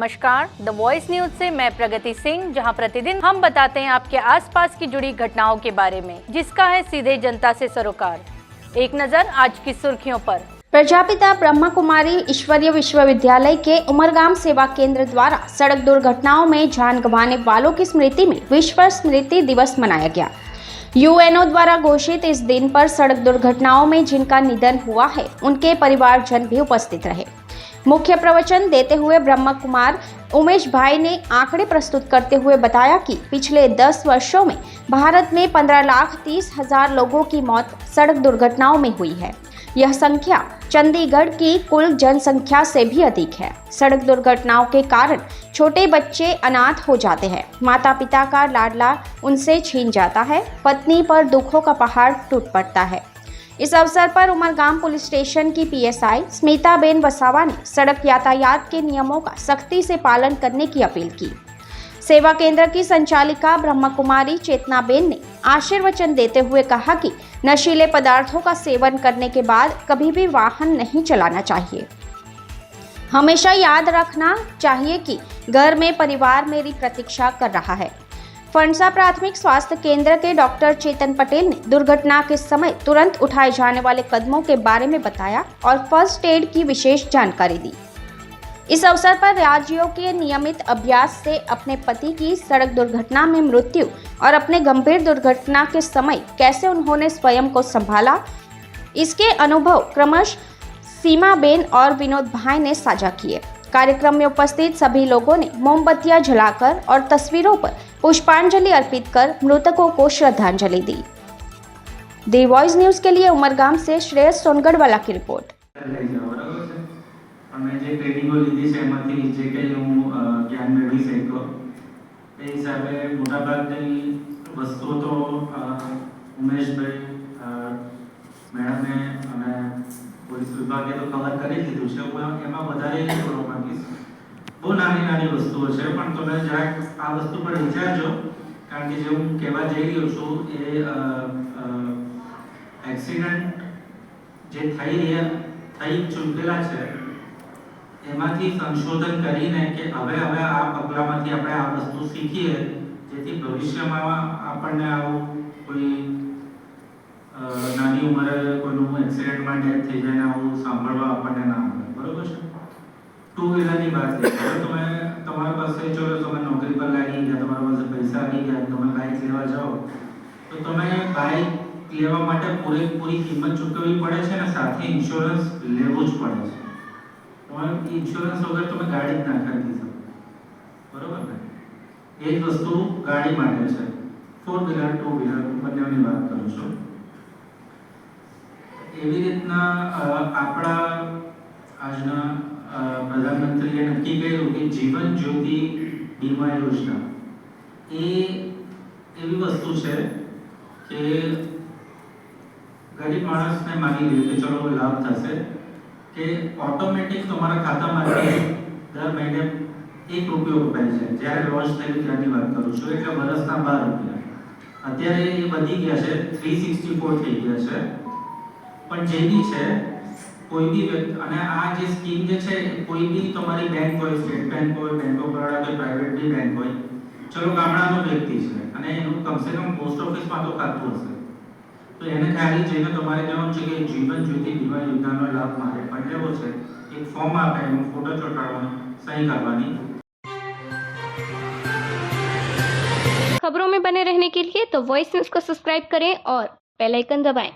नमस्कार, the voice news से मैं प्रगति सिंह, जहां प्रतिदिन हम बताते हैं आपके आसपास की जुड़ी घटनाओं के बारे में, जिसका है सीधे जनता से सरोकार। एक नजर आज की सुर्खियों पर। प्रजापिता ब्रह्मा कुमारी ईश्वरीय विश्वविद्यालय के उमरगाम सेवा केंद्र द्वारा सड़क दुर्घटनाओं में जान गंवाने वालों की स्मृति में विश्व स्मृति दिवस मनाया गया। यूएनओ द्वारा घोषित इस दिन पर सड़क दुर्घटनाओं में जिनका निधन हुआ है, उनके परिवारजन भी उपस्थित रहे। मुख्य प्रवचन देते हुए ब्रह्मा कुमार उमेश भाई ने आंकड़े प्रस्तुत करते हुए बताया कि पिछले 10 वर्षों में भारत में 15,30,000 लोगों की मौत सड़क दुर्घटनाओं में हुई है। यह संख्या चंडीगढ़ की कुल जनसंख्या से भी अधिक है। सड़क दुर्घटनाओं के कारण छोटे बच्चे अनाथ हो जाते हैं, माता पिता का लाडला उनसे छीन जाता है, पत्नी पर दुखों का पहाड़ टूट पड़ता है। इस अवसर पर उमरगाम पुलिस स्टेशन की पीएसआई स्मिताबेन वसावा ने सड़क यातायात के नियमों का सख्ती से पालन करने की अपील की। सेवा केंद्र की संचालिका ब्रह्मा कुमारी चेतनाबेन ने आशीर्वचन देते हुए कहा कि नशीले पदार्थों का सेवन करने के बाद कभी भी वाहन नहीं चलाना चाहिए। हमेशा याद रखना चाहिए कि घर में परिवार मेरी प्रतीक्षा कर रहा है। फणसा प्राथमिक स्वास्थ्य केंद्र के डॉक्टर चेतन पटेल ने दुर्घटना के समय तुरंत उठाए जाने वाले कदमों के बारे में बताया और फर्स्ट एड की विशेष जानकारी दी। इस अवसर पर राज्यों के नियमित अभ्यास से अपने पति की सड़क दुर्घटना में मृत्यु और अपने गंभीर दुर्घटना के समय कैसे उन्होंने स्वयं को संभाला, इसके अनुभव क्रमशः सीमाबेन और विनोद भाई ने साझा किए। कार्यक्रम में उपस्थित सभी लोगों ने मोमबत्तियां जलाकर और तस्वीरों पर पुष्पांजलि अर्पित कर मृतकों को श्रद्धांजलि दी। द वॉइस न्यूज के लिए उमरगाम से श्रेयस सोनगढ़वाला की रिपोर्ट। मैं जे ट्रेनिंगो लीधी છે એમાંથી જે કંઈ હું જ્ઞાન મેળવી શક્યો એ હિસાબે મોટાભાગની વસ્તુઓ તો ઉમેશભાઈ મેડમે અને પોલીસ વિભાગે તો કવર કરી દીધું છે। હું એમાં વધારે નહીં બોલવા માંગીશ। બહુ નાની નાની વસ્તુઓ છે, પણ તમે જરાક આ વસ્તુ પર વિચારજો, કારણ કે જે હું કહેવા જઈ રહ્યો છું એ એક્સિડન્ટ જે થઈ ચૂકેલા છે એમાંથી સંશોધન કરીને કે હવે આ પગલામાંથી આપણે આ વસ્તુ શીખીએ, જેથી ભવિષ્યમાં આપણને આવું કોઈ નાની ઉંમરે કોઈનું એક્સિડન્ટમાં ડેથ થઈ જાય ને આવું સાંભળવા આપણને ના મળે। બરોબર છે? ટુ વ્હીલરની વાત કરીએ તો તમારા પાસે જો તમે નોકરી પર લાગી ગયા, તમારા પાસે પૈસા આવી ગયા, તમે બાઇક લેવા જાઓ તો તમે બાઇક લેવા માટે પૂરેપૂરી કિંમત ચૂકવવી પડે છે અને સાથે ઇન્સ્યોરન્સ લેવું જ પડે છે। इंश्योरेंस वगैरह तुम्हें गाड़ी ना खरीदी सको, बराबर ने? एक वस्तु गाड़ी माटे छे, 4 व्हीलर 2 व्हीलर બંનેની વાત કરું છું। એવી રીતના આપણા આજના પ્રધાનમંત્રીએ નક્કી કર્યું કે જીવન જ્યોતિ બીમા યોજના એ એવી વસ્તુ છે કે ગરીબ માણસને માની લે કે ચલો લાભ થશે કે ઓટોમેટિક તમારા ખાતામાંથી દર મહિને 1 રૂપિયો કપાય છે। જ્યારે લોન્ચ થયું ત્યારની વાત કરું છું, એટલે વર્ષના 12 રૂપિયા। અત્યારે એ વધી ગયા છે, 364 થઈ ગયા છે। પણ જે બી છે કોઈ બી વ્યક્તિ, અને આ જે સ્કીમ જે છે કોઈ બી તમારી બેંક હોય, સ્ટેટ બેંક હોય, બેંક ઓફ બરોડા હોય, પ્રાઇવેટ બી બેંક હોય, ચલો ગામડાનો વ્યક્તિ છે અને એનું કમસે કમ પોસ્ટ ઓફિસમાં તો ખાતું હશે, તો એને ખાલી જઈને તમારે કહેવાનું છે કે જીવન જ્યોતિ બીમા યોજનાનો લાભ મારે પણ લેવો છે। એક ફોર્મ આપે, એનો ફોટો ચોંટાડવાનો, સહી કરવાની। खबरों में बने रहने के लिए तो वॉइस न्यूज को सब्सक्राइब करें और बेल आइकन दबाएं।